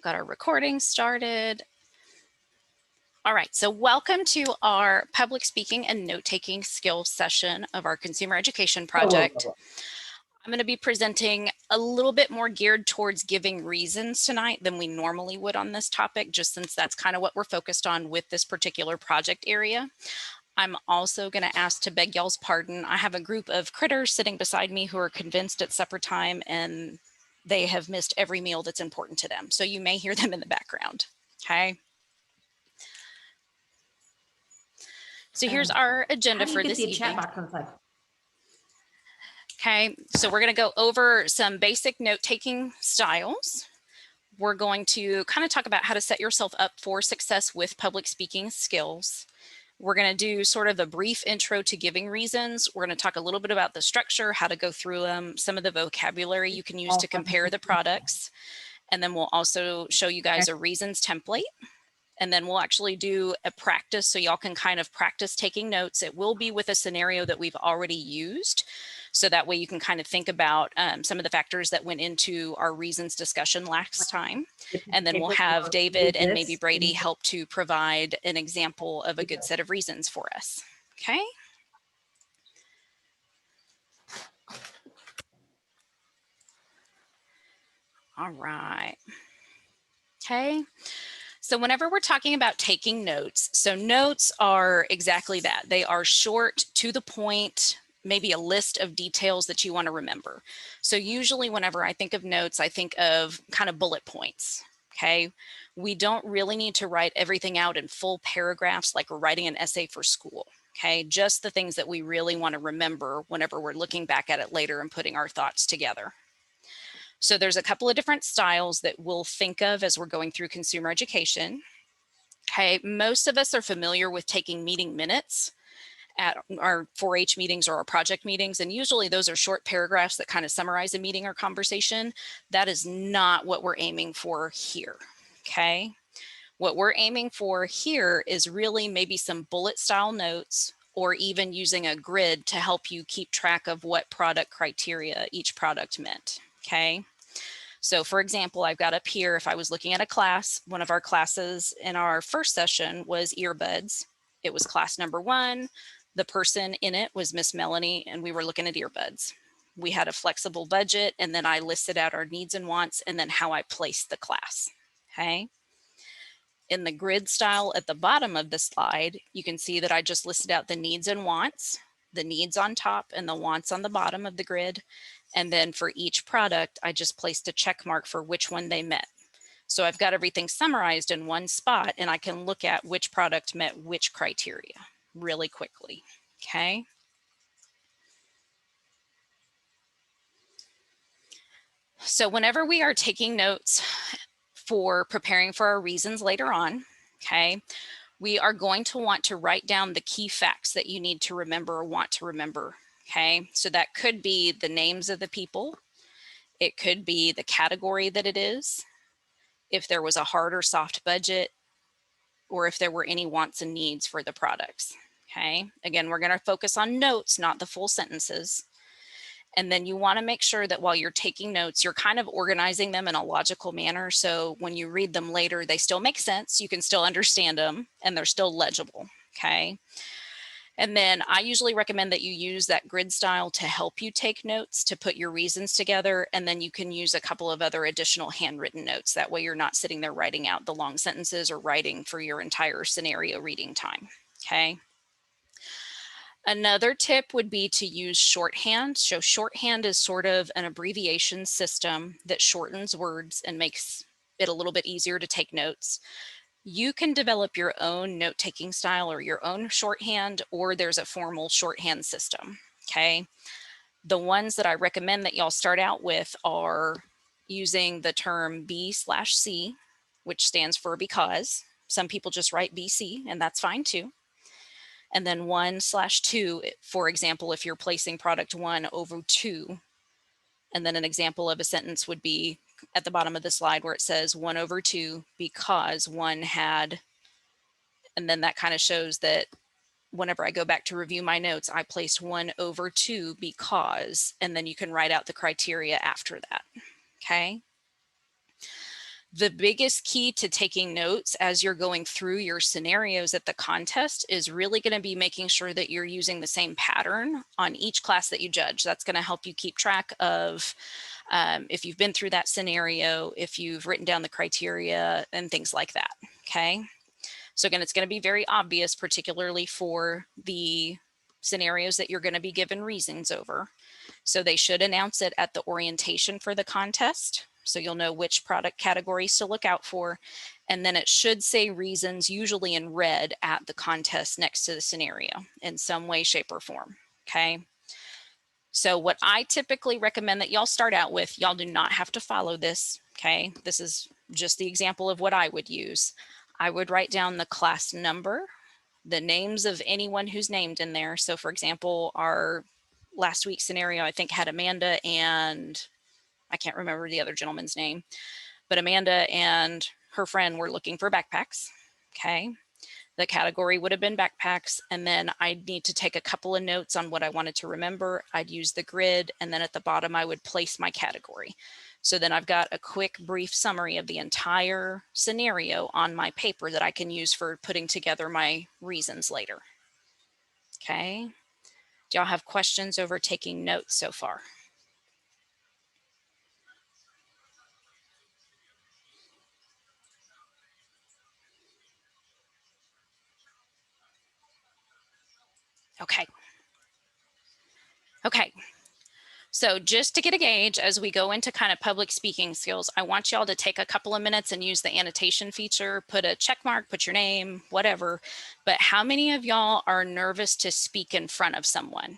Got our recording started. All right, so welcome to our public speaking and note-taking skills session of our consumer education project. I'm going to be presenting a little bit more geared towards giving reasons tonight than we normally would on this topic, just since that's kind of what we're focused on with this particular project area. I'm also going to ask to beg y'all's pardon. I have a group of critters sitting beside me who are convinced it's supper time and they have missed every meal that's important to them. So you may hear them in the background, okay? So here's our agenda for this evening. Okay, so we're going to go over some basic note-taking styles. We're going to kind of talk about how to set yourself up for success with public speaking skills. We're going to do sort of a brief intro to giving reasons. We're going to talk a little bit about the structure, how to go through them, some of the vocabulary you can use to compare the products. And then we'll also show you guys a reasons template. And then we'll actually do a practice so y'all can kind of practice taking notes. It will be with a scenario that we've already used. So that way you can kind of think about some of the factors that went into our reasons discussion last time. And then we'll have David and maybe Brady help to provide an example of a good set of reasons for us. Okay. All right. Okay. So whenever we're talking about taking notes, so notes are exactly that. They are short, to the point, maybe a list of details that you want to remember. So usually whenever I think of notes, I think of kind of bullet points, okay? We don't really need to write everything out in full paragraphs like we're writing an essay for school, okay? Just the things that we really want to remember whenever we're looking back at it later and putting our thoughts together. So there's a couple of different styles that we'll think of as we're going through consumer education. Okay, most of us are familiar with taking meeting minutes at our 4-H meetings or our project meetings, and usually those are short paragraphs that kind of summarize a meeting or conversation. That is not what we're aiming for here, okay? What we're aiming for here is really maybe some bullet style notes or even using a grid to help you keep track of what product criteria each product meant, okay? So for example, I've got up here, if I was looking at a class, one of our classes in our first session was earbuds. It was class number 1. The person in it was Miss Mellanie, and we were looking at earbuds. We had a flexible budget, and then I listed out our needs and wants, and then how I placed the class, okay? In the grid style at the bottom of the slide, you can see that I just listed out the needs and wants, the needs on top and the wants on the bottom of the grid. And then for each product, I just placed a check mark for which one they met. So I've got everything summarized in one spot, and I can look at which product met which criteria really quickly, okay? So whenever we are taking notes for preparing for our reasons later on, okay, we are going to want to write down the key facts that you need to remember or want to remember. Okay, so that could be the names of the people. It could be the category that it is, if there was a hard or soft budget, or if there were any wants and needs for the products. Okay, again, we're going to focus on notes, not the full sentences. And then you want to make sure that while you're taking notes, you're kind of organizing them in a logical manner. So when you read them later, they still make sense. You can still understand them and they're still legible. Okay. And then I usually recommend that you use that grid style to help you take notes, to put your reasons together. And then you can use a couple of other additional handwritten notes. That way you're not sitting there writing out the long sentences or writing for your entire scenario reading time. Okay. Another tip would be to use shorthand. So shorthand is sort of an abbreviation system that shortens words and makes it a little bit easier to take notes. You can develop your own note-taking style or your own shorthand, or there's a formal shorthand system, okay? The ones that I recommend that y'all start out with are using the term B/C, which stands for because. Some people just write BC, and that's fine too. And then 1/2, for example, if you're placing product 1 over 2. And then an example of a sentence would be at the bottom of the slide where it says 1 over 2 because 1 had, and then that kind of shows that whenever I go back to review my notes, I placed 1 over 2 because, and then you can write out the criteria after that, okay? The biggest key to taking notes as you're going through your scenarios at the contest is really going to be making sure that you're using the same pattern on each class that you judge. That's going to help you keep track of if you've been through that scenario, if you've written down the criteria and things like that. Okay. So again, it's going to be very obvious, particularly for the scenarios that you're going to be given reasons over. So they should announce it at the orientation for the contest. So you'll know which product categories to look out for. And then it should say reasons, usually in red, at the contest next to the scenario in some way, shape, or form. Okay. So what I typically recommend that y'all start out with, y'all do not have to follow this. Okay. This is just the example of what I would use. I would write down the class number, the names of anyone who's named in there. So for example, our last week's scenario, I think, had Amanda and I can't remember the other gentleman's name, but Amanda and her friend were looking for backpacks. Okay. The category would have been backpacks. And then I'd need to take a couple of notes on what I wanted to remember. I'd use the grid. And then at the bottom, I would place my category. So then I've got a quick, brief summary of the entire scenario on my paper that I can use for putting together my reasons later. Okay. Do y'all have questions over taking notes so far? Okay. Okay. So just to get a gauge as we go into kind of public speaking skills, I want y'all to take a couple of minutes and use the annotation feature, put a check mark, put your name, whatever. But how many of y'all are nervous to speak in front of someone?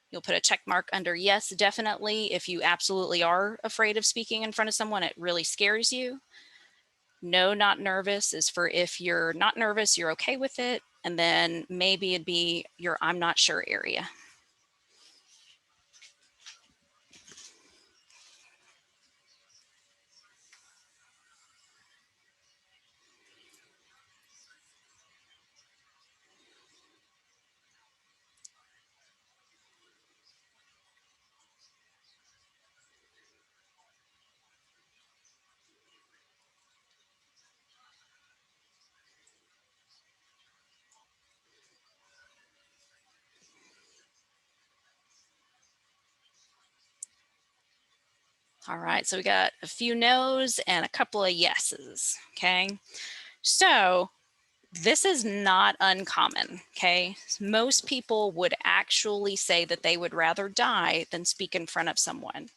You'll put a check mark under yes, definitely. If you absolutely are afraid of speaking in front of someone, it really scares you. No, not nervous is for if you're not nervous, you're okay with it. And then maybe it'd be your I'm not sure area. All right, so we got a few no's and a couple of yeses, okay? So this is not uncommon, okay? Most people would actually say that they would rather die than speak in front of someone.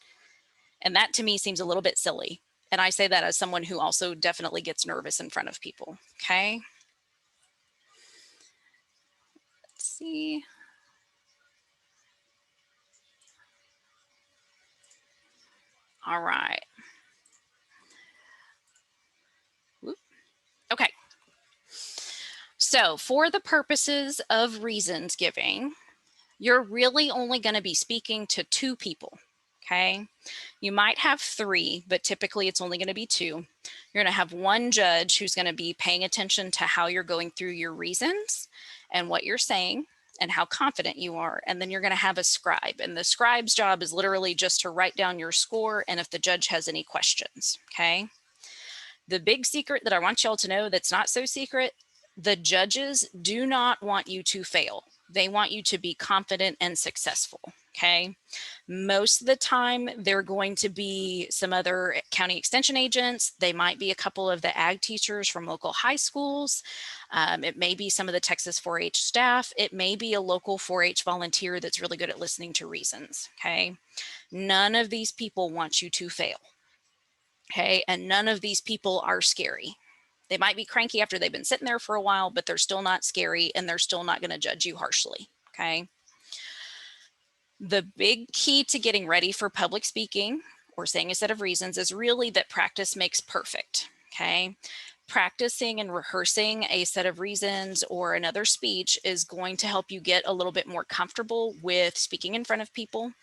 And that to me seems a little bit silly. And I say that as someone who also definitely gets nervous in front of people, okay? Let's see. All right. Whoop. Okay. So for the purposes of reasons giving, you're really only going to be speaking to two people, okay? You might have three, but typically it's only going to be two. You're going to have one judge who's going to be paying attention to how you're going through your reasons and what you're saying and how confident you are. And then you're going to have a scribe. And the scribe's job is literally just to write down your score and if the judge has any questions, okay? The big secret that I want y'all to know that's not so secret, the judges do not want you to fail. They want you to be confident and successful, okay? Most of the time, they're going to be some other county extension agents. They might be a couple of the ag teachers from local high schools. It may be some of the Texas 4-H staff. It may be a local 4-H volunteer that's really good at listening to reasons, okay? None of these people want you to fail, okay? And none of these people are scary. They might be cranky after they've been sitting there for a while, but they're still not scary and they're still not going to judge you harshly, okay? The big key to getting ready for public speaking or saying a set of reasons is really that practice makes perfect, okay? Practicing and rehearsing a set of reasons or another speech is going to help you get a little bit more comfortable with speaking in front of people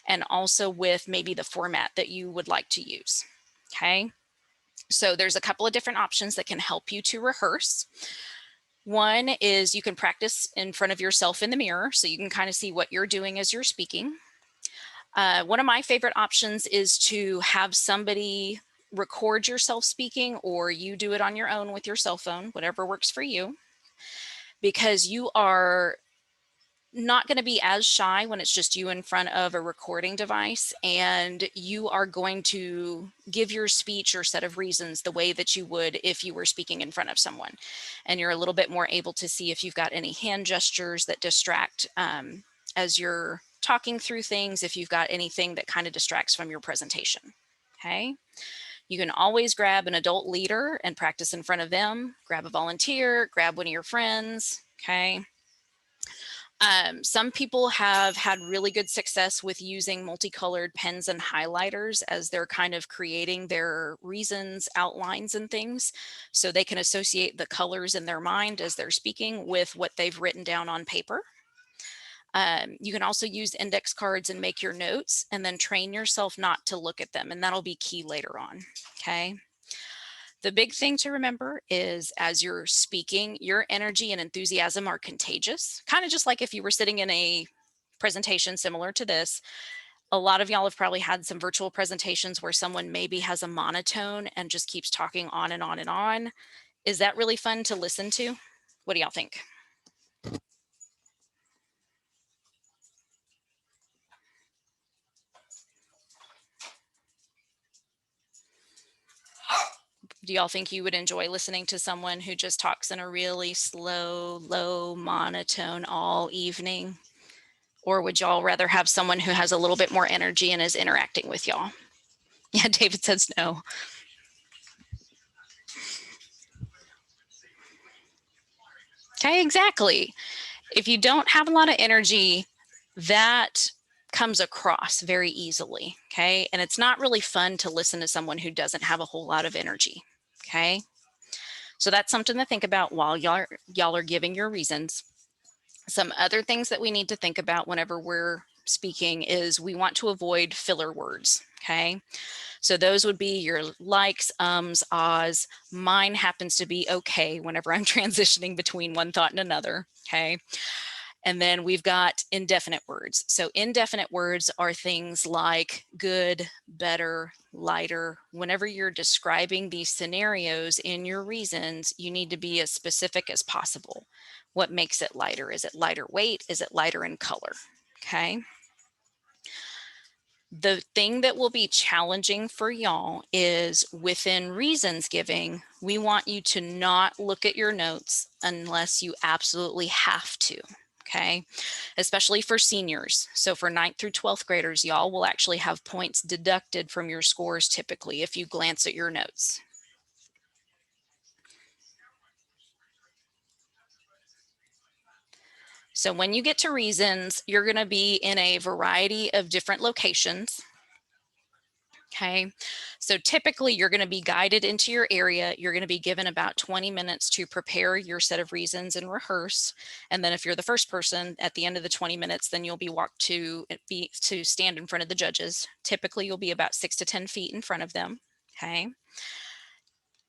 and also with maybe the format that you would like to use, okay? So there's a couple of different options that can help you to rehearse. One is you can practice in front of yourself in the mirror so you can kind of see what you're doing as you're speaking. One of my favorite options is to have somebody record yourself speaking, or you do it on your own with your cell phone, whatever works for you, because you are not going to be as shy when it's just you in front of a recording device, and you are going to give your speech or set of reasons the way that you would if you were speaking in front of someone. And you're a little bit more able to see if you've got any hand gestures that distract as you're talking through things, if you've got anything that kind of distracts from your presentation. Okay. You can always grab an adult leader and practice in front of them, grab a volunteer, grab one of your friends. Okay. Some people have had really good success with using multicolored pens and highlighters as they're kind of creating their reasons, outlines, and things, so they can associate the colors in their mind as they're speaking with what they've written down on paper. You can also use index cards and make your notes, and then train yourself not to look at them, and that'll be key later on. Okay. The big thing to remember is as you're speaking, your energy and enthusiasm are contagious, kind of just like if you were sitting in a presentation similar to this. A lot of y'all have probably had some virtual presentations where someone maybe has a monotone and just keeps talking on and on and on. Is that really fun to listen to? What do y'all think? Do y'all think you would enjoy listening to someone who just talks in a really slow, low monotone all evening? Or would y'all rather have someone who has a little bit more energy and is interacting with y'all? Yeah, David says no. Okay, exactly. If you don't have a lot of energy, that comes across very easily. Okay, and it's not really fun to listen to someone who doesn't have a whole lot of energy. Okay, so that's something to think about while y'all are giving your reasons. Some other things that we need to think about whenever we're speaking is we want to avoid filler words. Okay, so those would be your likes, ahs. Mine happens to be okay whenever I'm transitioning between one thought and another. Okay. And then we've got indefinite words. So indefinite words are things like good, better, lighter. Whenever you're describing these scenarios in your reasons, you need to be as specific as possible. What makes it lighter? Is it lighter weight? Is it lighter in color? Okay. The thing that will be challenging for y'all is within reasons giving, we want you to not look at your notes unless you absolutely have to. Okay, especially for seniors. So for 9th through 12th graders, y'all will actually have points deducted from your scores typically if you glance at your notes. So when you get to reasons, you're going to be in a variety of different locations. Okay, so typically you're going to be guided into your area. You're going to be given about 20 minutes to prepare your set of reasons and rehearse. And then if you're the first person at the end of the 20 minutes, then you'll be walked to stand in front of the judges. Typically you'll be about 6 to 10 feet in front of them. Okay.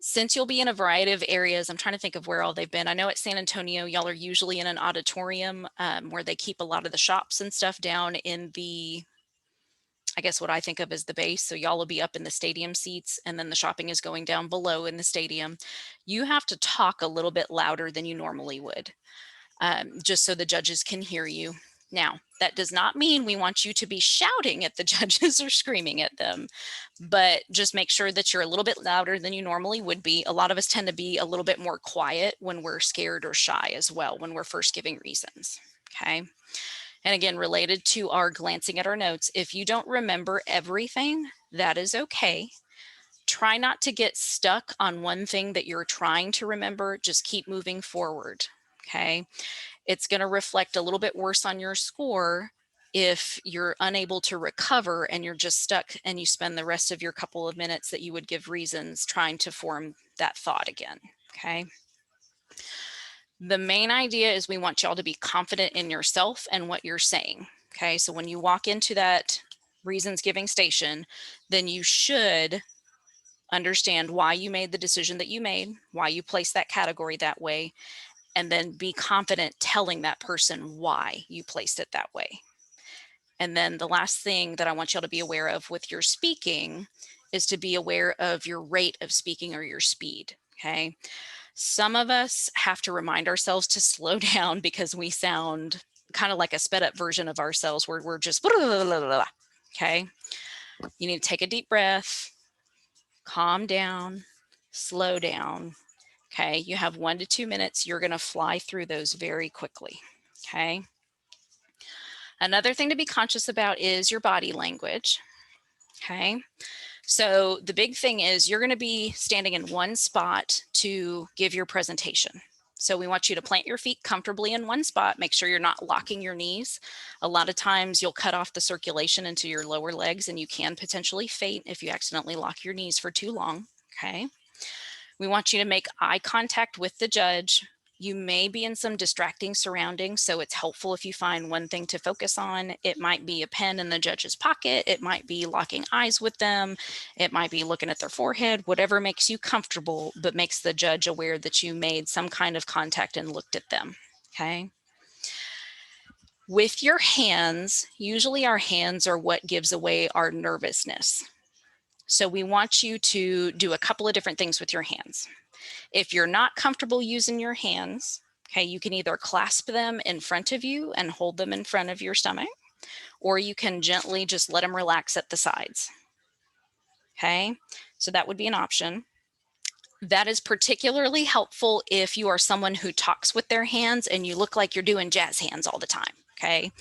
Since you'll be in a variety of areas, I'm trying to think of where all they've been. I know at San Antonio, y'all are usually in an auditorium where they keep a lot of the shops and stuff down in the, I guess what I think of as the base. So y'all will be up in the stadium seats, and then the shopping is going down below in the stadium. You have to talk a little bit louder than you normally would, just so the judges can hear you. Now, that does not mean we want you to be shouting at the judges or screaming at them, but just make sure that you're a little bit louder than you normally would be. A lot of us tend to be a little bit more quiet when we're scared or shy as well, when we're first giving reasons. Okay. And again, related to our glancing at our notes, if you don't remember everything, that is okay. Try not to get stuck on one thing that you're trying to remember. Just keep moving forward. Okay. It's going to reflect a little bit worse on your score if you're unable to recover and you're just stuck and you spend the rest of your couple of minutes that you would give reasons trying to form that thought again. Okay. The main idea is we want y'all to be confident in yourself and what you're saying. Okay, so when you walk into that reasons giving station, then you should understand why you made the decision that you made, why you placed that category that way, and then be confident telling that person why you placed it that way. And then the last thing that I want y'all to be aware of with your speaking is to be aware of your rate of speaking or your speed, okay? Some of us have to remind ourselves to slow down because we sound kind of like a sped up version of ourselves where we're just, okay? You need to take a deep breath, calm down, slow down, okay? You have 1 to 2 minutes. You're going to fly through those very quickly, okay? Another thing to be conscious about is your body language, okay? So the big thing is you're going to be standing in one spot to give your presentation. So we want you to plant your feet comfortably in one spot. Make sure you're not locking your knees. A lot of times you'll cut off the circulation into your lower legs and you can potentially faint if you accidentally lock your knees for too long, okay? We want you to make eye contact with the judge. You may be in some distracting surroundings, so it's helpful if you find one thing to focus on. It might be a pen in the judge's pocket. It might be locking eyes with them. It might be looking at their forehead, whatever makes you comfortable, but makes the judge aware that you made some kind of contact and looked at them, okay? With your hands, usually our hands are what gives away our nervousness. So we want you to do a couple of different things with your hands. If you're not comfortable using your hands, okay, you can either clasp them in front of you and hold them in front of your stomach, or you can gently just let them relax at the sides. Okay, so that would be an option. That is particularly helpful if you are someone who talks with their hands and you look like you're doing jazz hands all the time. Okay,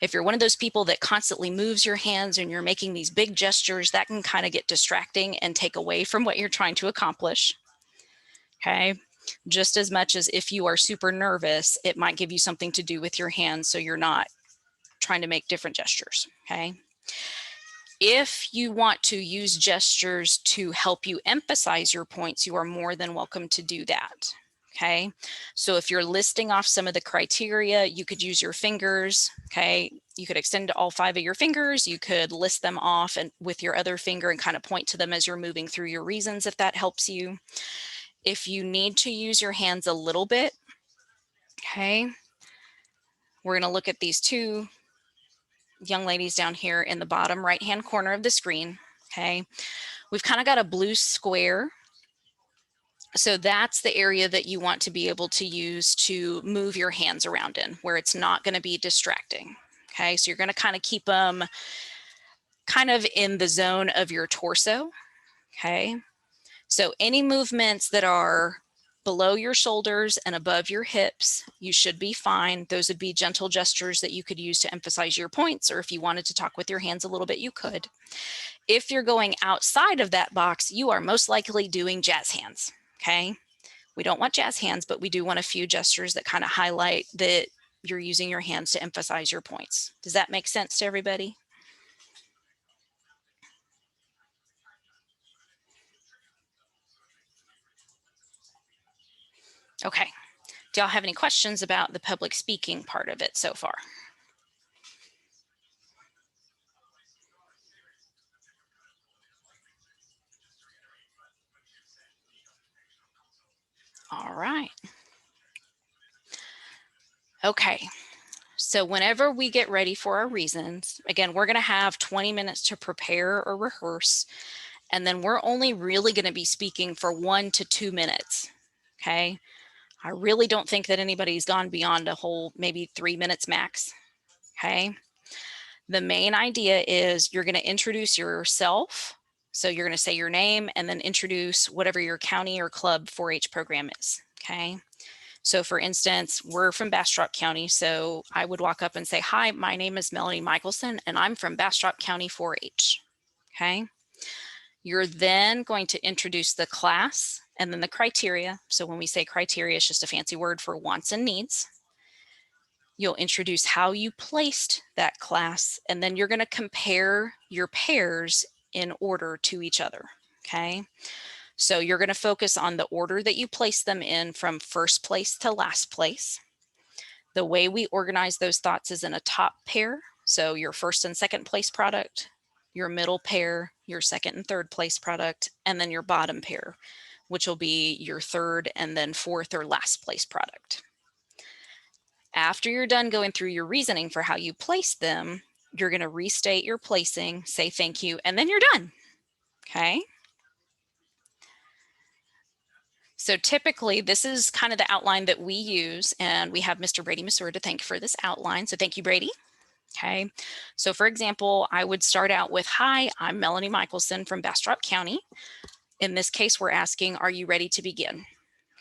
if you're one of those people that constantly moves your hands and you're making these big gestures, that can kind of get distracting and take away from what you're trying to accomplish. Okay, just as much as if you are super nervous, it might give you something to do with your hands so you're not trying to make different gestures. Okay, if you want to use gestures to help you emphasize your points, you are more than welcome to do that. Okay, so if you're listing off some of the criteria, you could use your fingers. Okay, you could extend all 5 of your fingers. You could list them off and with your other finger and kind of point to them as you're moving through your reasons, if that helps you. If you need to use your hands a little bit, okay, we're going to look at these 2 young ladies down here in the bottom right-hand corner of the screen. Okay, we've kind of got a blue square. So that's the area that you want to be able to use to move your hands around in, where it's not going to be distracting. Okay, so you're going to kind of keep them kind of in the zone of your torso. Okay, so any movements that are below your shoulders and above your hips, you should be fine. Those would be gentle gestures that you could use to emphasize your points, or if you wanted to talk with your hands a little bit, you could. If you're going outside of that box, you are most likely doing jazz hands, okay? We don't want jazz hands, but we do want a few gestures that kind of highlight that you're using your hands to emphasize your points. Does that make sense to everybody? Okay. Do y'all have any questions about the public speaking part of it so far? All right. Okay. So whenever we get ready for our reasons, again, we're going to have 20 minutes to prepare or rehearse, and then we're only really going to be speaking for 1 to 2 minutes. Okay. I really don't think that anybody's gone beyond a whole maybe 3 minutes max. Okay. The main idea is you're going to introduce yourself. So you're going to say your name and then introduce whatever your county or club 4-H program is. Okay. So for instance, we're from Bastrop County. So I would walk up and say, hi, my name is Mellanie Mickelson and I'm from Bastrop County 4-H. Okay. You're then going to introduce the class and then the criteria. So when we say criteria, it's just a fancy word for wants and needs. You'll introduce how you placed that class, and then you're going to compare your pairs in order to each other. Okay. So you're going to focus on the order that you place them in from first place to last place. The way we organize those thoughts is in a top pair. So your first and second place product, your middle pair, your second and third place product, and then your bottom pair, which will be your third and then fourth or last place product. After you're done going through your reasoning for how you place them, You're going to restate your placing, say thank you, and then you're done. Okay. So typically this is kind of the outline that we use, and we have Mr. Brady Masur to thank for this outline. So thank you, Brady. Okay. So for example, I would start out with, hi, I'm Mellanie Mickelson from Bastrop County. In this case, we're asking, are you ready to begin?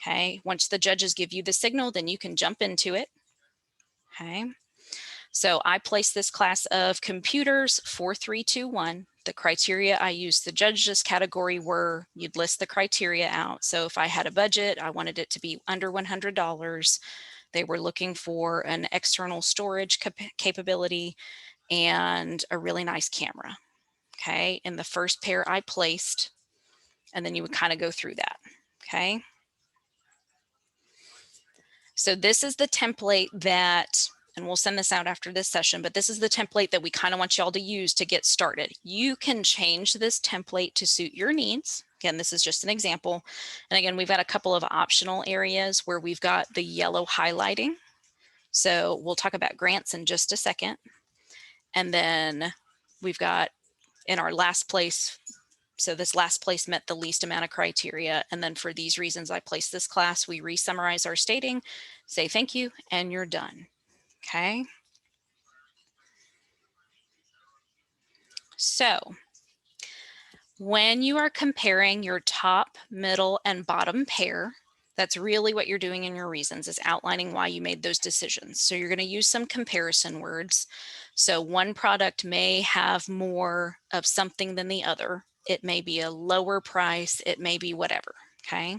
Okay. Once the judges give you the signal, then you can jump into it. Okay. So I placed this class of computers 4321. The criteria I used the judges category were, you'd list the criteria out. So if I had a budget, I wanted it to be under $100. They were looking for an external storage capability and a really nice camera. Okay. And the first pair I placed, and then you would kind of go through that. Okay. So this is the template that, and we'll send this out after this session, but this is the template that we kind of want y'all to use to get started. You can change this template to suit your needs. Again, this is just an example. And again, we've got a couple of optional areas where we've got the yellow highlighting. So we'll talk about grants in just a second. And then we've got in our last place, so this last place met the least amount of criteria. And then for these reasons, I placed this class. We re-summarize our stating, say thank you, and you're done. Okay. So when you are comparing your top, middle, and bottom pair, that's really what you're doing in your reasons, is outlining why you made those decisions. So you're going to use some comparison words. So one product may have more of something than the other. It may be a lower price. It may be whatever. Okay.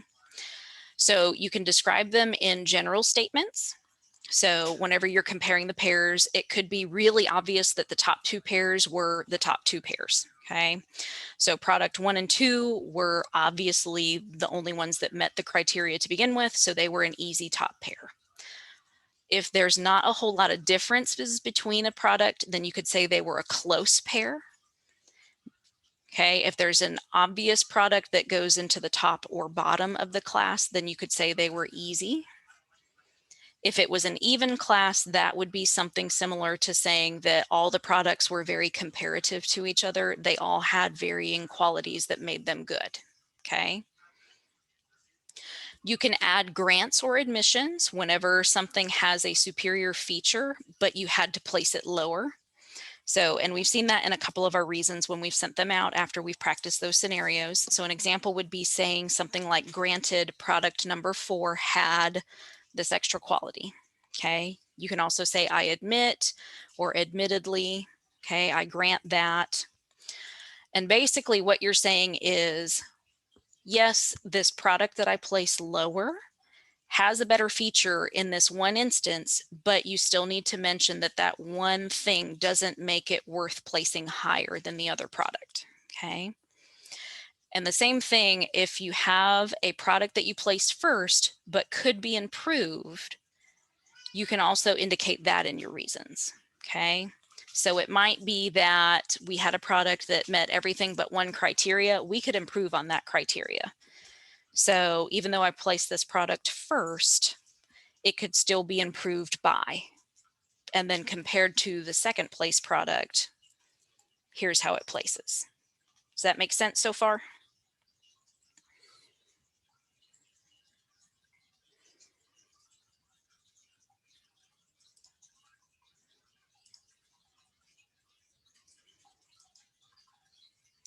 So you can describe them in general statements. So whenever you're comparing the pairs, it could be really obvious that the top two pairs were the top two pairs. Okay. So product 1 and 2 were obviously the only ones that met the criteria to begin with. So they were an easy top pair. If there's not a whole lot of differences between a product, then you could say they were a close pair. Okay. If there's an obvious product that goes into the top or bottom of the class, then you could say they were easy. If it was an even class, that would be something similar to saying that all the products were very comparative to each other. They all had varying qualities that made them good. Okay. You can add grants or admissions whenever something has a superior feature, but you had to place it lower. So, and we've seen that in a couple of our reasons when we've sent them out after we've practiced those scenarios. So an example would be saying something like, granted, product number 4 had this extra quality. Okay. You can also say, I admit, or admittedly. Okay. I grant that. And basically what you're saying is, yes, this product that I place lower has a better feature in this one instance, but you still need to mention that that one thing doesn't make it worth placing higher than the other product. Okay. And the same thing, if you have a product that you placed first, but could be improved, you can also indicate that in your reasons. Okay. So it might be that we had a product that met everything but one criteria. We could improve on that criteria. So even though I placed this product first, it could still be improved by. And then compared to the second place product, here's how it places. Does that make sense so far?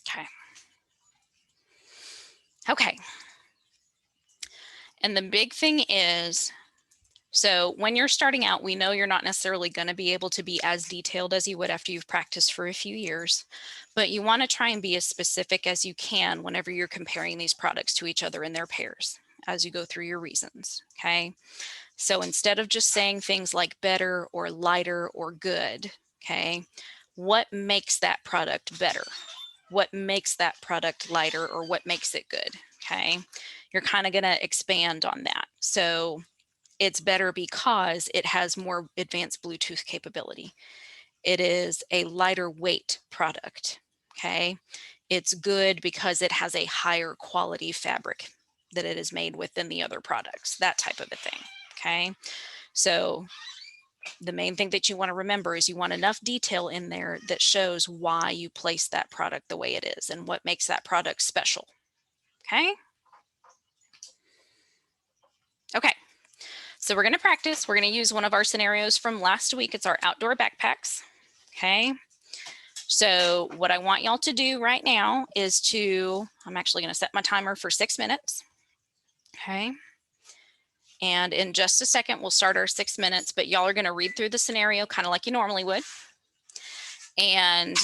Okay. Okay. And the big thing is, so when you're starting out, we know you're not necessarily going to be able to be as detailed as you would after you've practiced for a few years, but you want to try and be as specific as you can whenever you're comparing these products to each other in their pairs as you go through your reasons. Okay. So instead of just saying things like better or lighter or good, okay, what makes that product better? What makes that product lighter, or what makes it good? Okay. You're kind of going to expand on that. So it's better because it has more advanced Bluetooth capability. It is a lighter weight product. Okay. It's good because it has a higher quality fabric that it is made with than the other products, that type of a thing. Okay. So The main thing that you want to remember is you want enough detail in there that shows why you place that product the way it is and what makes that product special. Okay? Okay, so we're going to practice. We're going to use one of our scenarios from last week. It's our outdoor backpacks. Okay, so what I want y'all to do right now is I'm actually going to set my timer for 6 minutes. Okay. And in just a second, we'll start our 6 minutes, but y'all are going to read through the scenario kind of like you normally would and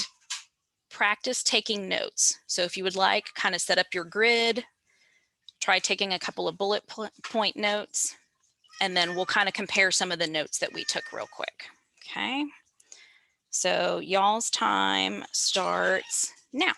practice taking notes. So if you would like, kind of set up your grid, try taking a couple of bullet point notes, and then we'll kind of compare some of the notes that we took real quick. Okay. So y'all's time starts now.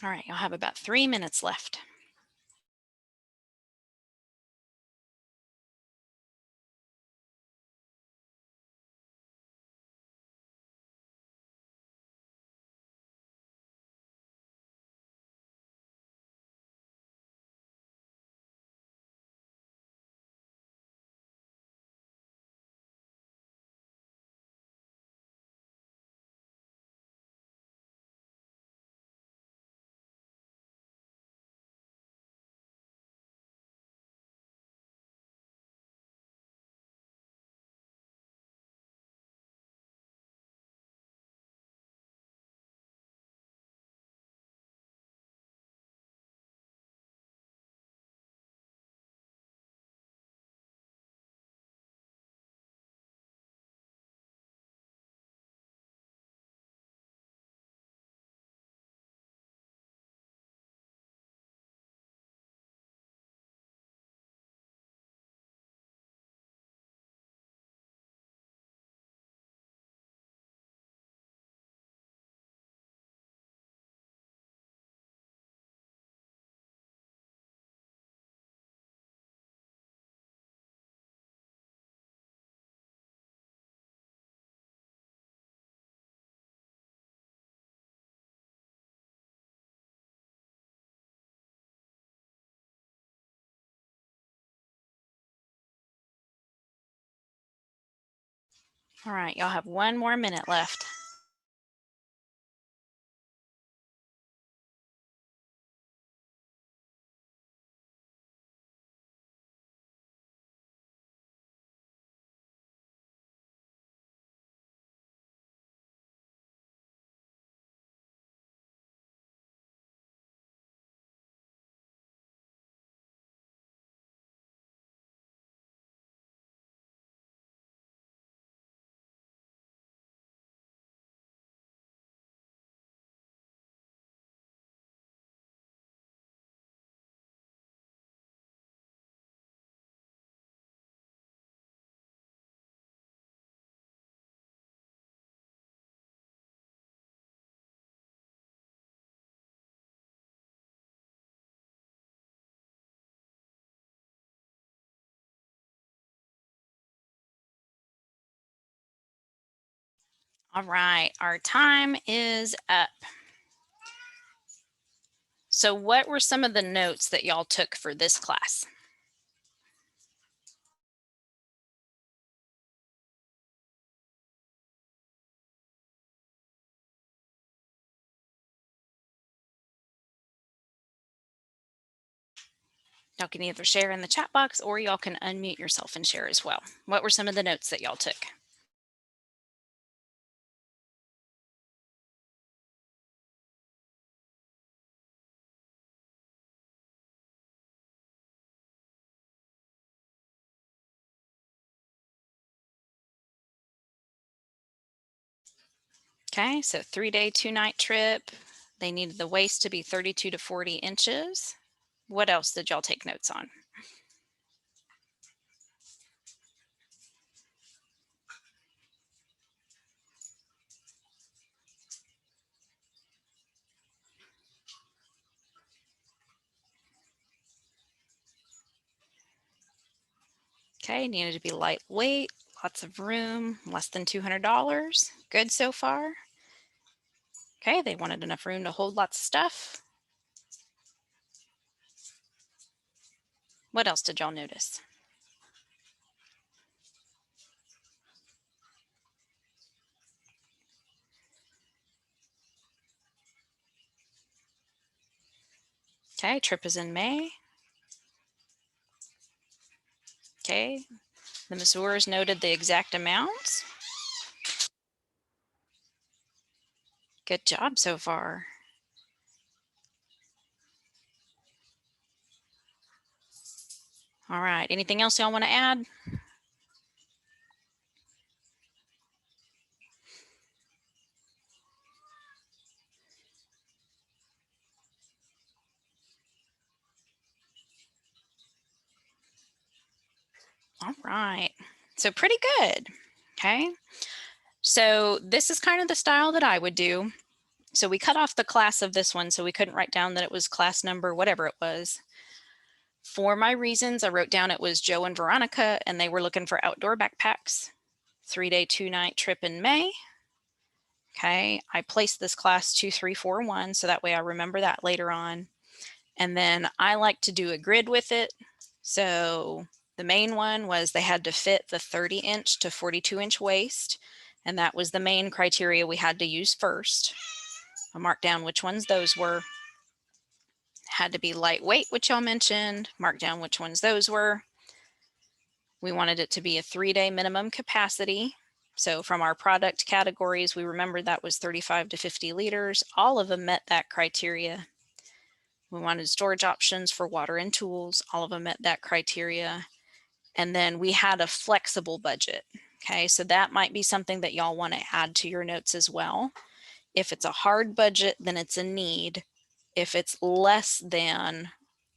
All right, you'll have about 3 minutes left. All right, y'all have 1 more minute left. All right, our time is up. So what were some of the notes that y'all took for this class? Y'all can either share in the chat box or y'all can unmute yourself and share as well. What were some of the notes that y'all took? Okay, so 3-day, 2-night trip. They needed the waist to be 32 to 40 inches. What else did y'all take notes on? Okay, needed to be lightweight, lots of room, less than $200. Good so far. Okay, they wanted enough room to hold lots of stuff. What else did y'all notice? Okay, trip is in May. Okay, the masseurs noted the exact amounts. Good job so far. All right, anything else y'all want to add? All right, so pretty good. Okay, so this is kind of the style that I would do. So we cut off the class of this one, so we couldn't write down that it was class number, whatever it was. For my reasons, I wrote down it was Joe and Veronica, and they were looking for outdoor backpacks. 3-day, 2-night trip in May. Okay, I placed this class 2, 3, 4, 1, so that way I remember that later on. And then I like to do a grid with it. So the main one was they had to fit the 30-inch to 42-inch waist, and that was the main criteria we had to use first. I marked down which ones those were. Had to be lightweight, which y'all mentioned. Mark down which ones those were. We wanted it to be a 3-day minimum capacity. So from our product categories, we remembered that was 35 to 50 liters. All of them met that criteria. We wanted storage options for water and tools. All of them met that criteria. And then we had a flexible budget. Okay, so that might be something that y'all want to add to your notes as well. If it's a hard budget, then it's a need. If it's less than,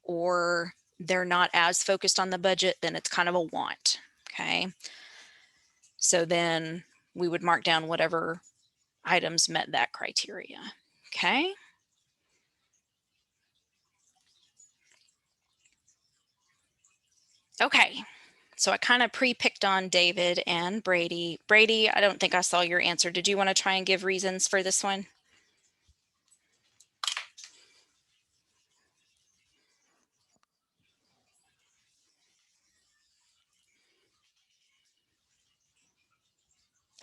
or they're not as focused on the budget, then it's kind of a want. Okay, so then we would mark down whatever items met that criteria. Okay. Okay, so I kind of pre-picked on David and Brady. Brady, I don't think I saw your answer. Did you want to try and give reasons for this one?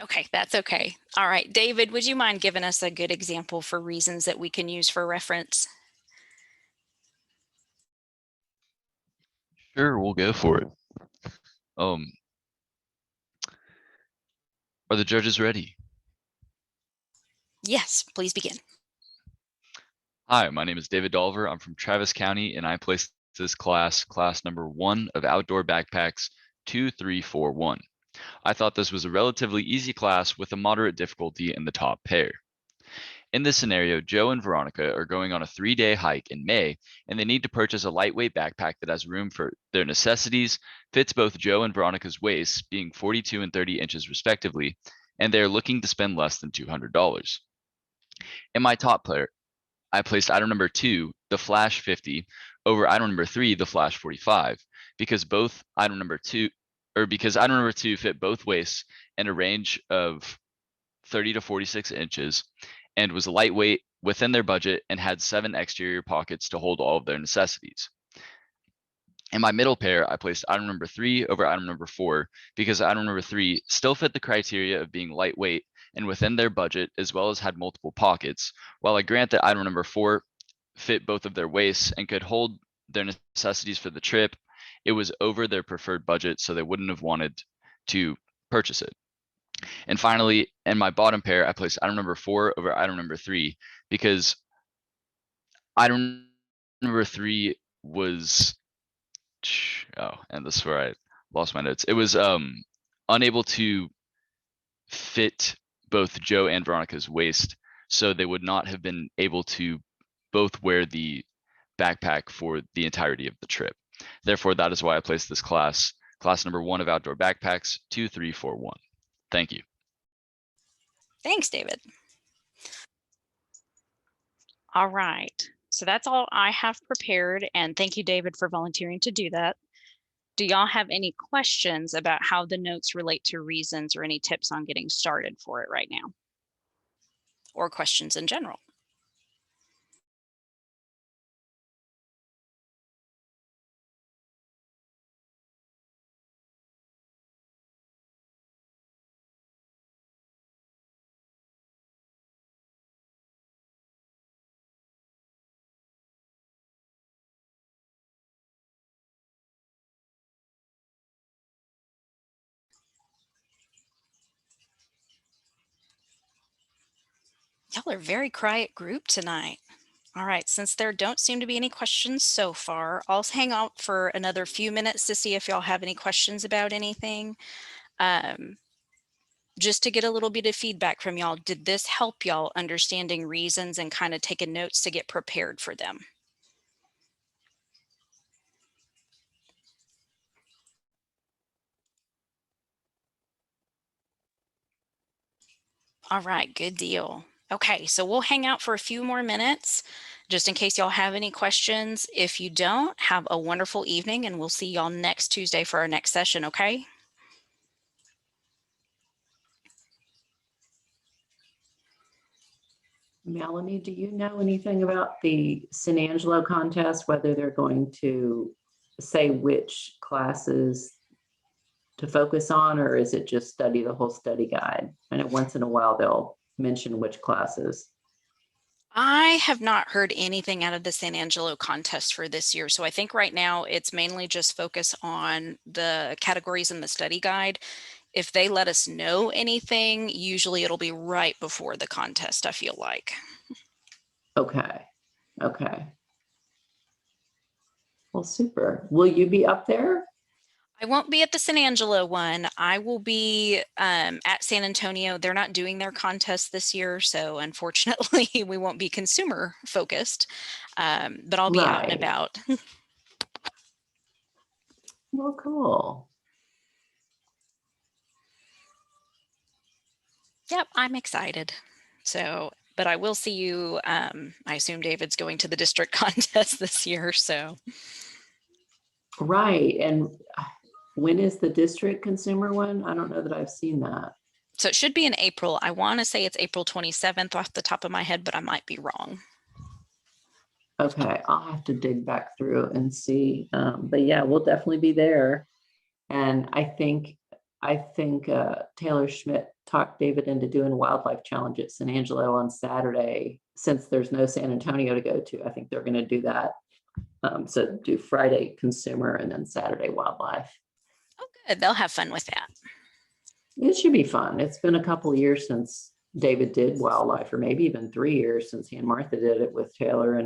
Okay, that's okay. All right, David, would you mind giving us a good example for reasons that we can use for reference? Sure, we'll go for it. Um, are the judges ready? Yes, please begin. Hi, my name is David Dolver. I'm from Travis County, and I placed this class number 1 of outdoor backpacks 2341. I thought this was a relatively easy class with a moderate difficulty in the top pair. In this scenario, Joe and Veronica are going on a 3-day hike in May, and they need to purchase a lightweight backpack that has room for their necessities, fits both Joe and Veronica's waists, being 42 and 30 inches respectively, and they are looking to spend less than $200. In my top player, I placed item number 2, the Flash 50, over item number 3, the Flash 45, because item number 2 fit both waists in a range of 30 to 46 inches and was lightweight, within their budget, and had 7 exterior pockets to hold all of their necessities. In my middle pair, I placed item number 3 over item number 4 because item number 3 still fit the criteria of being lightweight and within their budget, as well as had multiple pockets, while I grant that item number 4 fit both of their waists and could hold their necessities for the trip. It was over their preferred budget, so they wouldn't have wanted to purchase it. And finally, in my bottom pair, I placed item number 4 over item number 3 because item number 3 was, and this is where I lost my notes. It was unable to fit both Joe and Veronica's waist, so they would not have been able to both wear the backpack for the entirety of the trip. Therefore, that is why I placed this class number 1 of outdoor backpacks 2341. Thank you. Thanks, David. All right, so that's all I have prepared, and thank you, David, for volunteering to do that. Do y'all have any questions about how the notes relate to reasons or any tips on getting started for it right now? Or questions in general? Y'all are a very quiet group tonight. All right, since there don't seem to be any questions so far, I'll hang out for another few minutes to see if y'all have any questions about anything. Just to get a little bit of feedback from y'all, did this help y'all understanding reasons and kind of taking notes to get prepared for them? All right, good deal. Okay, so we'll hang out for a few more minutes just in case y'all have any questions. If you don't, have a wonderful evening and we'll see y'all next Tuesday for our next session, okay? Mellanie, do you know anything about the San Angelo contest, whether they're going to say which classes to focus on, or is it just study the whole study guide? I know once in a while they'll mention which classes. I have not heard anything out of the San Angelo contest for this year. So I think right now it's mainly just focus on the categories in the study guide. If they let us know anything, usually it'll be right before the contest, I feel like. Okay. Okay. Well, super. Will you be up there? I won't be at the San Angelo one. I will be at San Antonio. They're not doing their contest this year, so unfortunately we won't be consumer focused, but I'll be out and Right. about. Well, cool. Yep, I'm excited. So, but I will see you. I assume David's going to the district contest this year, so. Right. And when is the district consumer one? I don't know that I've seen that. So it should be in April. I want to say it's April 27th off the top of my head, but I might be wrong. Okay, I'll have to dig back through and see. But yeah, we'll definitely be there. And I think I think Taylor Schmidt talked David into doing Wildlife Challenge at San Angelo on Saturday. Since there's no San Antonio to go to, I think they're going to do that. So do Friday consumer and then Saturday wildlife. Oh, good. They'll have fun with that. It should be fun. It's been a couple of years since David did wildlife, or maybe even 3 years since he and Martha did it with Taylor. And